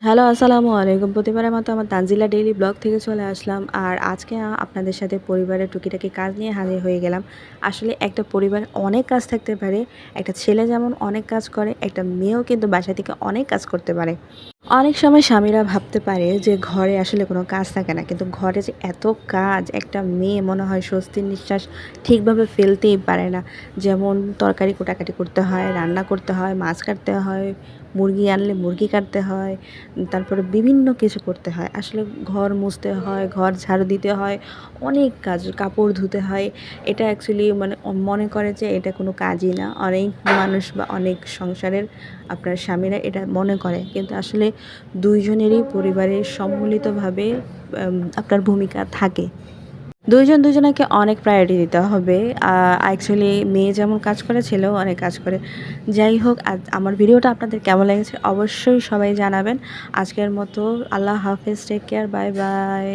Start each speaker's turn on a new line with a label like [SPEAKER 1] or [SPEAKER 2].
[SPEAKER 1] Hello, আসসালামু আলাইকুম। প্রতিবারের মতো আমার তানজিলা ডেইলি ব্লগ থেকে চলে আসলাম। আর আজকে আপনাদের সাথে পরিবারের টুকিটাকি কাজ নিয়ে হাজির হয়ে গেলাম। আসলে একটা পরিবারে অনেক কাজ থাকতে পারে। একটা ছেলে যেমন অনেক কাজ করে, একটা মেয়েও কিন্তু বাসা থেকে অনেক কাজ করতে পারে। অনেক সময় স্বামীরা ভাবতে পারে যে ঘরে আসলে কোনো কাজ থাকে না, কিন্তু ঘরে যে এত কাজ, একটা মেয়ে মনে হয় স্বস্তির নিঃশ্বাস ঠিকভাবে ফেলতেই পারে না। যেমন তরকারি কোটাকাটি করতে হয়, রান্না করতে হয়, মাছ কাটতে হয়, মুরগি আনলে মুরগি কাটতে হয়, তারপরে বিভিন্ন কিছু করতে হয়। আসলে ঘর মুছতে হয়, ঘর ঝাড়ু দিতে হয়, অনেক কাজ, কাপড় ধুতে হয়। এটা অ্যাকচুয়ালি মানে মনে করে যে এটা কোনো কাজই না। অনেক মানুষ বা অনেক সংসারের আপনার স্বামীরা এটা মনে করে, কিন্তু আসলে দুইজনেরই পরিবারের সম্মিলিতভাবে আপনার ভূমিকা থাকে। দুইজন দুজনাকে অনেক প্রায়োরিটি দিতে হবে। অ্যাকচুয়ালি মেয়ে যেমন কাজ করে, ছেলেও অনেক কাজ করে। যাই হোক, আজ আমার ভিডিওটা আপনাদের কেমন লেগেছে অবশ্যই সবাই জানাবেন। আজকের মতো আল্লাহ হাফেজ, টেক কেয়ার, বাই বাই।